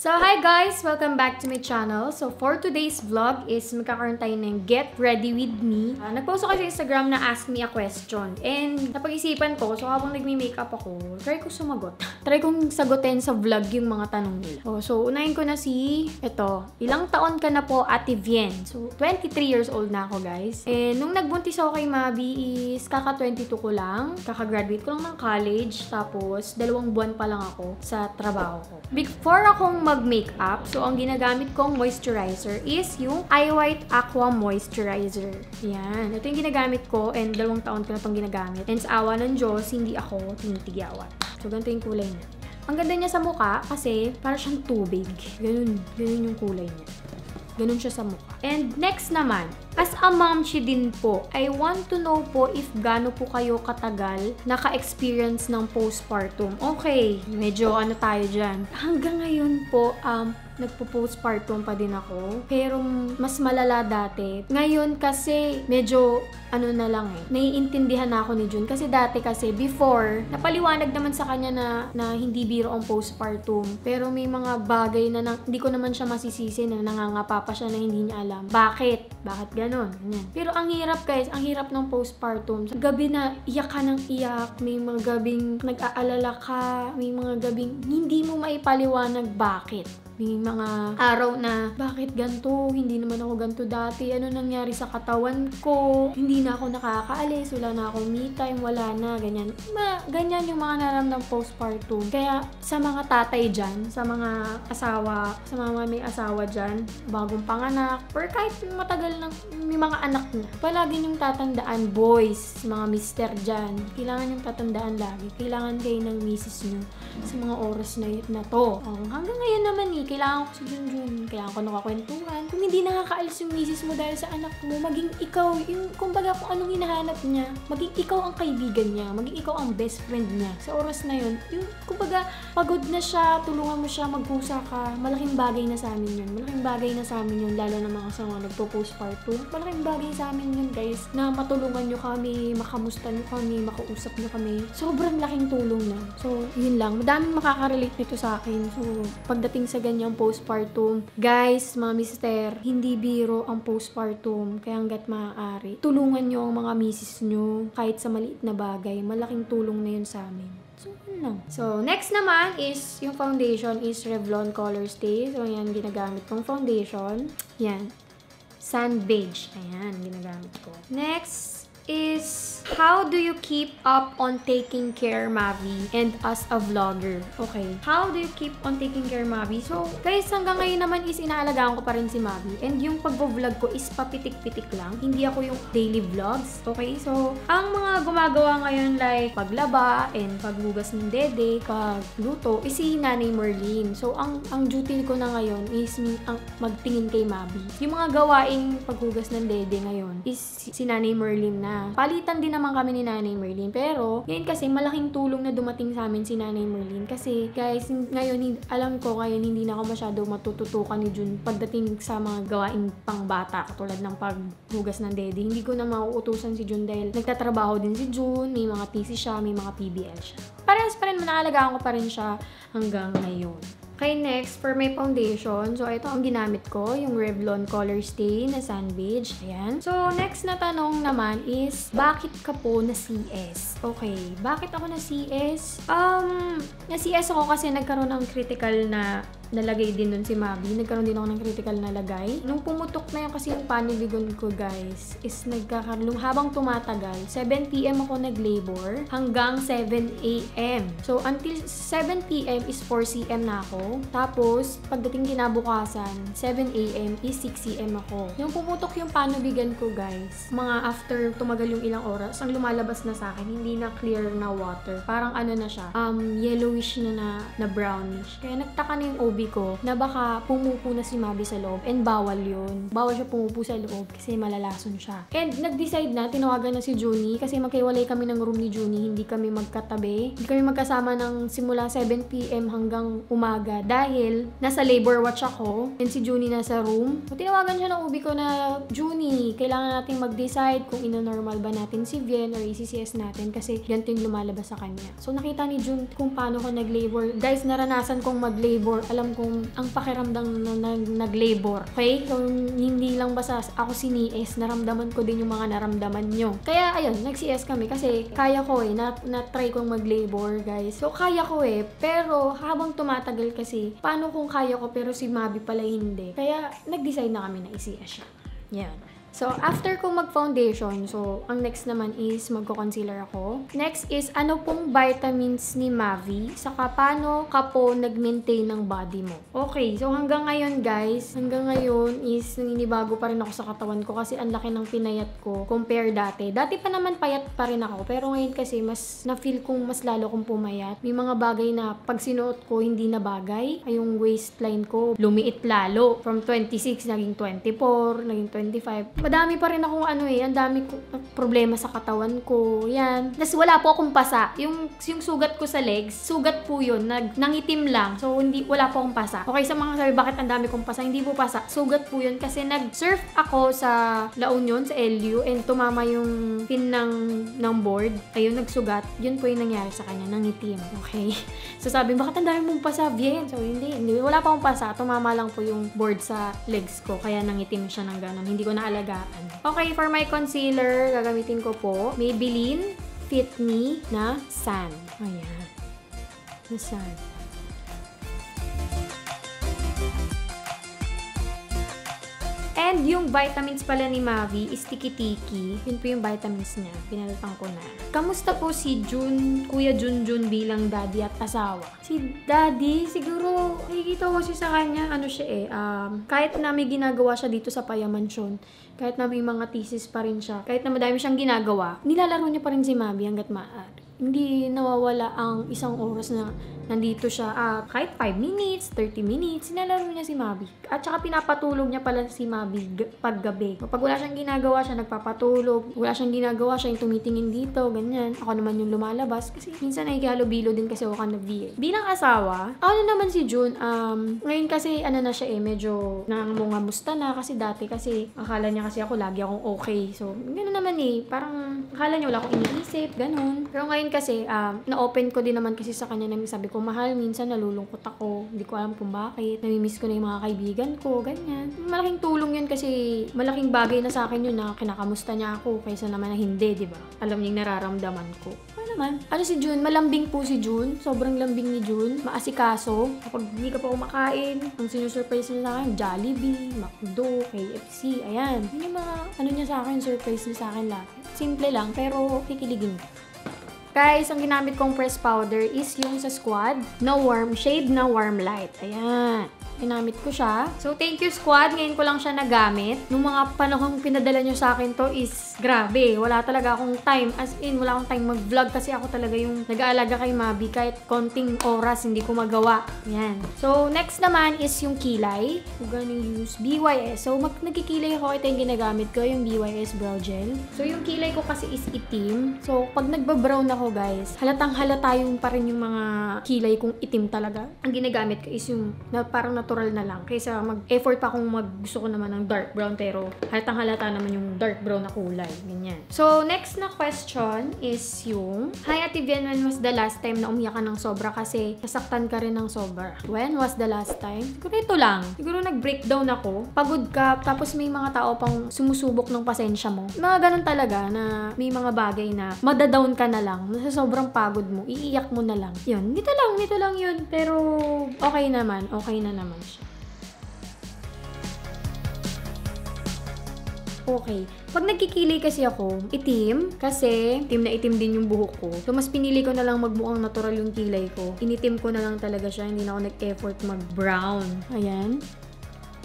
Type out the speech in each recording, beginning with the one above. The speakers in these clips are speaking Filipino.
So, hi guys! Welcome back to my channel. So, for today's vlog is magkakaroon tayo ng Get Ready With Me. Nagpost ako sa Instagram na ask me a question. And napag-isipan ko, so habang nagme-makeup ako, try ko sumagot. Try kong sagutin sa vlog yung mga tanong nila. So, unahin ko na ilang taon ka na po, Ate Vien? So, 23 years old na ako guys. And nung nagbuntis ako kay Mabi is kaka-22 ko lang. Kaka-graduate ko lang ng college. Tapos, 2 buwan pa lang ako sa trabaho ko. Before akong mag-makeup, so ang ginagamit kong moisturizer is yung iWhite Aqua Moisturizer. Yan. Ito yung ginagamit ko and 2 taon ko na itong ginagamit. And sa awa ng Diyos, hindi ako tinitigyawan. So, ganito yung kulay niya. Ang ganda niya sa mukha kasi para siyang tubig. Ganun yung kulay niya. Ganun siya sa mukha. And next naman, as a momshi din po, I want to know po if gaano po kayo katagal naka-experience ng postpartum. Okay, medyo tayo dyan. Hanggang ngayon po, nagpo-postpartum pa din ako. Pero mas malala dati. Ngayon kasi medyo na lang naiintindihan na ako ni Jun. Kasi dati before, napaliwanag naman sa kanya na hindi biro ang postpartum. Pero may mga bagay na hindi ko naman siya masisisi na nangangapa pa siya na hindi niya alam. Bakit? Bakit ganon? Ganyan. Pero ang hirap guys, ang hirap ng postpartum. Sa gabi na iyak ka ng iyak, may mga gabing nag-aalala ka, may mga gabing hindi mo maipaliwanag bakit. May mga araw na, bakit ganito? Hindi naman ako ganito dati. Ano nangyari sa katawan ko? Hindi na ako nakakaalis. Wala na akong me time. Wala na. Ganyan. Ganyan yung mga naramdam postpartum. Kaya sa mga tatay dyan, sa mga asawa, sa mga may asawa dyan, bagong panganak, or kahit matagal na may mga anak na, palagi yung tatandaan, boys, mga mister dyan. Kailangan yung tatandaan lagi. Kailangan kayo ng misis nyo sa mga oras na to. Hanggang ngayon naman kailangan ko si Junjun. Kailangan ko nakakwentuhan. Kung hindi nakakaalis yung misis mo dahil sa anak mo, maging ikaw, kumbaga kung anong hinahanap niya, maging ikaw ang kaibigan niya, maging ikaw ang best friend niya. Sa oras na yun, kumbaga, pagod na siya, tulungan mo siya, magkusa ka, malaking bagay na sa amin yun. Malaking bagay na sa amin yun, lalo na mga sa mga nagpo-postpartum. Malaking bagay sa amin yun, guys, na matulungan nyo kami, makamusta nyo kami, makausap nyo kami. Sobrang laking tulong na. So, yun lang. Madaming makaka-relate nito sa akin. So, pagdating sa ganyang postpartum, guys, mga mister, hindi biro ang postpartum. Kaya hanggat maaari, tulungan nyo ang mga misis nyo kahit sa maliit na bagay. Malaking tulong na yun sa amin. So, yun lang. So, next naman is, yung foundation is Revlon Color Stay. So, yan, ginagamit kong foundation. Yan. Sand Beige. Ayan, ginagamit ko. Next is, how do you keep up on taking care, Mavi, and as a vlogger? Okay. How do you keep on taking care, Mavi? So, guys, hanggang ngayon naman is inaalagaan ko pa rin si Mavi. And yung pag-vlog ko is papitik-pitik lang. Hindi ako yung daily vlogs. Okay? So, ang mga gumagawa ngayon like paglaba and paghugas ng dede, pagluto, is si Nanay Merlin. So, ang duty ko na ngayon is ang magtingin kay Mavi. Yung mga gawaing paghugas ng dede ngayon is si Nanay Merlin na. Palitan din naman kami ni Nanay Merlin. Pero, ngayon kasi malaking tulong na dumating sa amin si Nanay Merlin. Kasi, guys, ngayon, alam ko ngayon hindi na ako masyado matututukan ni Jun pagdating sa mga gawaing pangbata, katulad ng paghugas ng dede. Hindi ko na mauutusan si Jun dahil nagtatrabaho din si Jun, may mga thesis siya, may mga PBL siya. Parehas pa rin, nakalagaan ko pa rin siya hanggang ngayon. Okay, next, for my foundation. So, ito ang ginamit ko, yung Revlon Color Stay na Sand Beige. Ayan. So, next na tanong naman is, bakit ka po na CS? Okay, bakit ako na CS? Na CS ako kasi nagkaroon ng critical na nalagay din nun si Mabi. Nagkaroon din ako ng critical na lagay. Nung pumutok na yun kasi yung panibigon ko, guys, is nagkakaroon, habang tumatagal, 7 p.m. ako nag-labor hanggang 7 a.m. So, until 7 p.m. is 4 cm na ako. Tapos, pagdating kinabukasan, 7 a.m. is 6 cm ako. Yung pumutok yung panibigan ko, guys, mga after tumagal yung ilang oras, ang lumalabas na sa akin, hindi na clear na water. Parang na siya, yellowish na brownish. Kaya nagtaka na yung OB ko na baka pumupo na si Mabi sa loob and bawal yun. Bawal siya pumupo sa loob kasi malalason siya. And nag-decide na, tinawagan na si Junie kasi magkaiwalay kami ng room ni Junie, hindi kami magkatabi. Hindi kami magkasama ng simula 7 p.m. hanggang umaga dahil nasa labor watch ako and si Junie nasa room. So, tinawagan siya ng ubi ko na, Junie, kailangan natin mag-decide kung ino-normal ba natin si Vien or ECCS natin kasi ganito yung lumalabas sa kanya. So, nakita ni Jun kung paano ko nag-labor. Guys, naranasan kong mag-labor. Alam alam kung ang pakiramdam na nag-labor. Okay? So, hindi lang basta ako si Nies, naramdaman ko din yung mga naramdaman nyo. Kaya, ayun, nag-CS kami kasi kaya ko na-try kong mag-labor, guys. So, kaya ko pero habang tumatagal kasi, paano kung kaya ko pero si Mabi pala hindi? Kaya, nag-decide na kami na i-CS siya. Yan. So, after ko mag-foundation, so, ang next naman is magko-concealer ako. Next is, ano pong vitamins ni Mavi? Saka, paano ka po nag-maintain ng body mo? Okay, so hanggang ngayon, guys, hanggang ngayon is naninibago pa rin ako sa katawan ko kasi ang laki ng pinayat ko compare dati. Dati pa naman payat pa rin ako, pero ngayon kasi mas na-feel kong mas lalo kong pumayat. May mga bagay na pag sinuot ko, hindi na bagay. Ay, yung waistline ko, lumiit lalo. From 26, naging 24, naging 25. Madami pa rin akong ang dami ko problema sa katawan ko. Yan. Tapos wala po akong pasa. Yung sugat ko sa legs, sugat po yun. Nangitim lang. So, wala po akong pasa. Okay, sa mga sabi, bakit ang dami kong pasa? Hindi po pasa. Sugat po yun kasi nag-surf ako sa La Union, sa LU, and tumama yung pin ng board. Ayun, nagsugat. Yun po yung nangyari sa kanya. Nangitim. Okay? So, sabi, bakit ang dami mong pasa? Bien. So, hindi. Wala pa akong pasa. Tumama lang po yung board sa legs ko. Kaya nangitim siya ng ganun. Hindi ko naalagaan. Okay, for my concealer, gagamitin ko po Maybelline Fit Me na Sand. Ayan. Na Sand. And yung vitamins pala ni Mavi is tiki-tiki. Yun po yung vitamins niya. Pinalitan ko na. Kamusta po si Kuya Junjun bilang daddy at asawa? Si daddy, siguro, nakikita ko siya sa kanya, kahit na may ginagawa siya dito sa Paya Mansion, kahit na may mga thesis pa rin siya, kahit na madami siyang ginagawa, nilalaro niya pa rin si Mavi hanggat maaari. Hindi nawawala ang isang oras na nandito siya. Kahit 5 minutes, 30 minutes, sinalaro niya si Mabi. At saka pinapatulog niya pala si Mabi paggabi. Kapag wala siyang ginagawa, siya nagpapatulog. Wala siyang ginagawa, siya yung tumitingin dito, ganyan. Ako naman yung lumalabas. Kasi minsan nakikihalo-bilo din kasi ako kan nag-VA. Bilang asawa, ako na naman si June, ngayon kasi na siya medyo nangangamusta na kasi dati kasi akala niya kasi ako lagi akong okay. So, gano'n naman parang akala niya wala akong iniisip, gano'n. Pero ngayon kasi, na-open ko din naman kasi sa kanya na sabi ko, mahal, minsan nalulungkot ako. Hindi ko alam kung bakit. Namimiss ko na yung mga kaibigan ko, ganyan. Malaking tulong yun kasi malaking bagay na sa akin yun na kinakamusta niya ako kaysa naman na hindi, di ba? Alam niya yung nararamdaman ko. Ano naman? Ano si June? Malambing po si June. Sobrang lambing ni June. Maasikaso. Kapag hindi ka pa kumakain, ang sinusurprise niya sa akin, Jollibee, McDo, KFC, ayan. Yun yung mga, niya sa akin, surprise niya sa akin lahat. Simple lang, pero kikiligin ko. Guys, ang ginamit kong press powder is yung sa Squad na warm shade na warm light. Ayan. Ginamit ko siya. So, thank you Squad. Ngayon ko lang siya nagamit. Nung mga panahong pinadala nyo sa akin to is grabe. Wala talaga akong time. As in, wala akong time mag-vlog kasi ako talaga yung nag-aalaga kay Mabi. Kahit konting oras, hindi ko magawa. Ayan. So, next naman is yung kilay. We're gonna use BYS. So, nagkikilay ako. Ito yung ginagamit ko, yung BYS Brow Gel. So, yung kilay ko kasi is itim. So, pag nagba-brown ako, guys, halatang halata yung pa rin yung mga kilay kong itim talaga. Ang ginagamit ko is yung parang natural na lang. Kaysa mag-effort pa akong gusto ko naman ng dark brown pero halatang halata naman yung dark brown na kulay. Ganyan. So, next na question is yung Hi Ate Vian, when was the last time na umiyak ka ng sobra kasi sasaktan ka rin ng sobra? When was the last time? Siguro ito lang. Siguro nag-breakdown ako. Pagod ka, tapos may mga tao pang sumusubok ng pasensya mo. Mga ganun talaga na may mga bagay na madadown ka na lang. Nasa sobrang pagod mo, iiyak mo na lang. Yun, nito lang yun. Pero okay na naman siya. Okay. Pag nagkikilay kasi ako, itim. Kasi, itim na itim din yung buhok ko. So, mas pinili ko na lang magmukhang natural yung kilay ko. Initim ko na lang talaga siya. Hindi na ako nag-effort mag-brown. Ayan.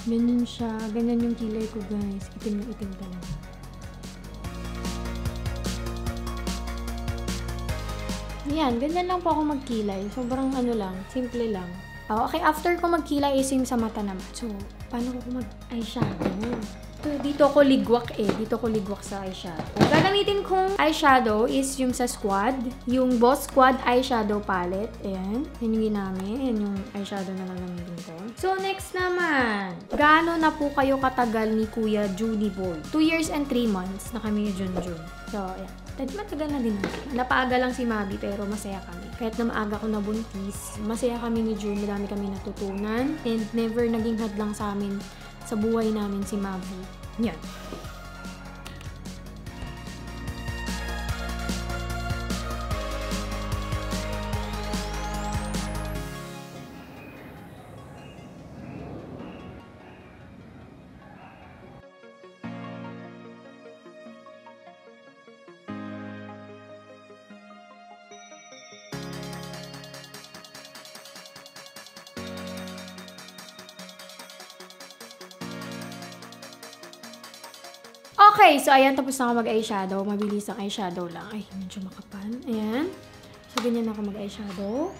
Ganyan siya. Ganyan yung kilay ko, guys. Itim na itim talaga. Yan. Ganyan lang po ako magkilay. Sobrang lang. Simple lang. Okay, after ko magkilay is yung sa mata naman. So, paano ko mag-eyeshadow? Dito ko ligwak sa eyeshadow. Gagamitin kong eyeshadow is yung sa Squad. Yung Boss Squad eyeshadow palette. Ayan. Yan yung ginamit. Yan yung eyeshadow na gagamitin ko. So, next naman. Gaano na po kayo katagal ni Kuya Junie Boy? 2 years and 3 months na kami ni Junjun. So, ayan. Matagal na din. Napaaga lang si Mabi pero masaya kami. Kahit na maaga ko nabuntis, masaya kami ni June. Madami kami natutunan and never naging hadlang sa amin sa buhay namin si Mabi. Yan. Okay, so ayan, tapos na ako mag-eyeshadow. Mabilis ang eyeshadow lang. Ay, medyo makapal. Ayan. So, ganyan ako mag-eyeshadow.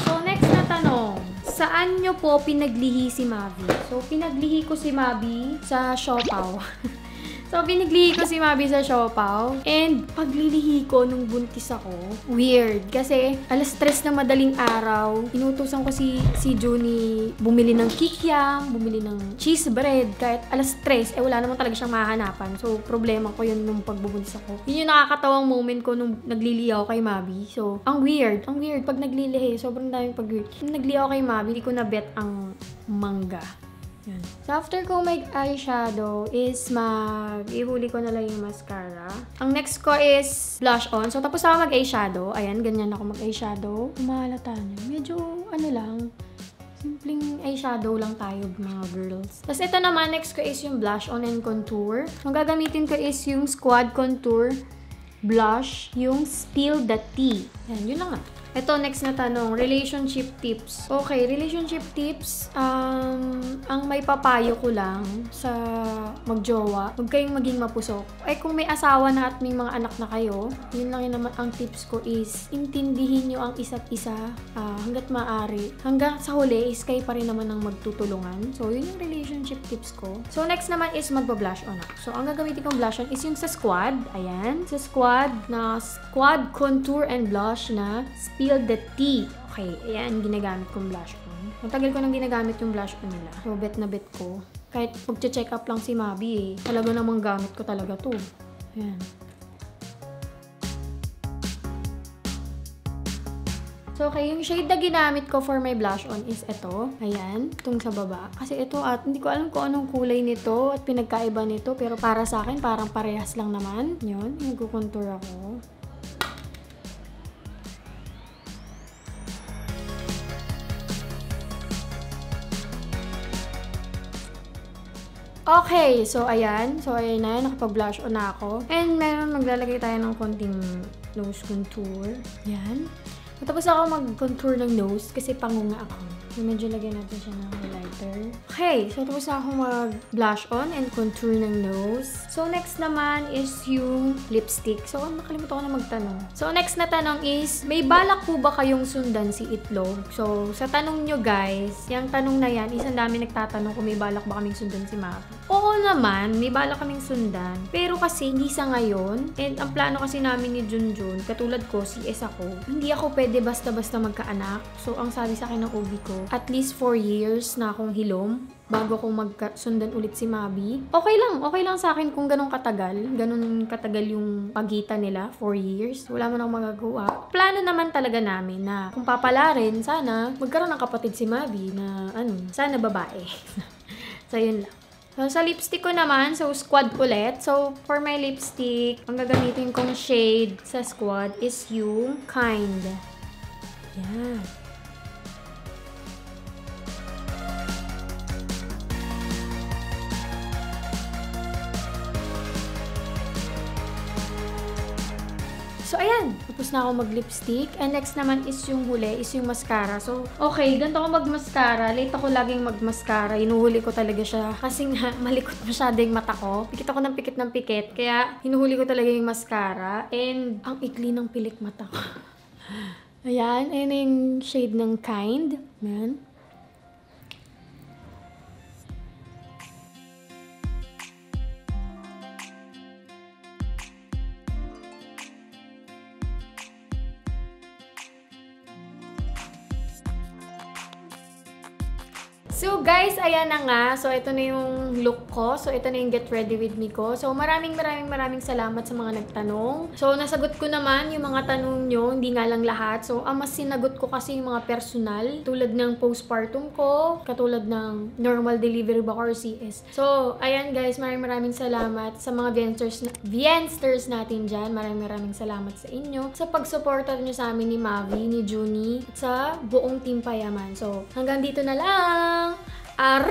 So, next na tanong. Saan nyo po pinaglihi si Mabi? So, pinaglihi ko si Mabi sa Siopaw. So, pinaglihi ko si Mabi sa Siopaw. And, paglilihi ko nung buntis ako, weird. Kasi, alas 3 na madaling araw, inutusan ko si Junie bumili ng kikiam, bumili ng cheese bread. Kahit alas 3, wala naman talaga siyang mahanapan. So, problema ko yun nung pagbubuntis ako. Yun yung nakakatawang moment ko nung naglilihi ako kay Mabi. So, ang weird. Ang weird pag naglilihi. Sobrang daming pag-weird. Nung naglilihi ako kay Mabi, hindi ko na-bet ang mangga. Yan. So, after ko mag-eyeshadow is ihuli ko na lang yung mascara. Ang next ko is blush on. So, tapos ako mag-eyeshadow. Ayan, ganyan ako mag-eyeshadow. Mahalata niyo. Medyo, simpleng eyeshadow lang tayo, mga girls. Tapos, ito naman, next ko is yung blush on and contour. Ang gagamitin ko is yung Squad Contour Blush, yung Spill the Tea. Yan, yun lang nga. Ito, next na tanong, relationship tips. Okay, relationship tips, ang may papayo ko lang sa magjowa, huwag kayong maging mapusok. Ay, kung may asawa na at may mga anak na kayo, yun lang yun naman ang tips ko is, intindihin nyo ang isa't isa hanggat maaari. Hanggang sa huli is kayo pa rin naman ang magtutulungan. So, yun yung relationship tips ko. So, next naman is magba-blush on ako. So, ang gagamitin kong blush on is yung sa Squad. Ayan, sa Squad na Squad Contour and Blush na Spill the Tea. Okay, ayan, ginagamit kong blush on. Matagal ko nang ginagamit yung blush on nila. So, bet na bet ko. Kahit mag-check up lang si Mabi talaga namang gamit ko talaga to. Ayan. So, okay, yung shade na ginamit ko for my blush on is ito. Ayan, itong sa baba. Kasi ito, hindi ko alam kung anong kulay nito at pinagkaiba nito. Pero para sa akin, parang parehas lang naman. Yun, nag-contour ako. Okay, so ayan. So ayan na, nakapag-blush on na ako. And meron, maglalagay tayo ng konting nose contour. Yan. Tapos ako mag-contour ng nose kasi pangunga ako. So medyo lagyan natin siya ng highlighter. Okay, so tapos ako mag-blush on and contour ng nose. So next naman is yung lipstick. So nakalimutan ko na magtanong. So next na tanong is, may balak po ba kayong sundan si Itlog? So sa tanong nyo guys, yung tanong na yan, isang dami nagtatanong kung may balak ba kaming sundan si Mabi. Oo naman, may balak kaming sundan. Pero kasi hindi sa ngayon. And ang plano kasi namin ni Junjun, katulad ko, CS ako, hindi ako pwede basta-basta magkaanak. So ang sabi sa akin ng OB ko, at least 4 years na akong hilom bago ko magsundan ulit si Mabi. Okay lang sa akin kung ganun katagal yung pagitan nila, 4 years. Wala man akong magagawa. Plano naman talaga namin na kung papalarin, sana magkaroon ng kapatid si Mabi na sana babae. So yun lang. So, sa lipstick ko naman, so Squad ulit. So, for my lipstick, ang gagamitin kong shade sa Squad is yung Kind. Yan. So, ayan. Tapos na ako mag-lipstick. And next naman is yung huli, is yung mascara. So, okay. Ganito ako mag-mascara. Late ako laging mag-mascara. Hinuhuli ko talaga siya. Kasi nga, malikot masyado yung mata ko. Pikit ako ng pikit. Kaya, hinuhuli ko talaga yung mascara. And, ang ikli ng pilik mata ko. Ayan. Ayan yung shade ng Kind. Ayan. So guys, ayan na nga. So ito na yung look ko. So ito na yung get ready with me ko. So maraming salamat sa mga nagtanong. So nasagot ko naman yung mga tanong nyo, hindi nga lang lahat. So ang mas sinagot ko kasi yung mga personal, tulad ng postpartum ko, katulad ng normal delivery ba or CS. So ayan guys, maraming salamat sa mga Viensters natin dyan. Maraming salamat sa inyo sa pagsuporta nyo sa amin ni Mavi, ni Junie, at sa buong Team Payaman. So hanggang dito na lang. Arr!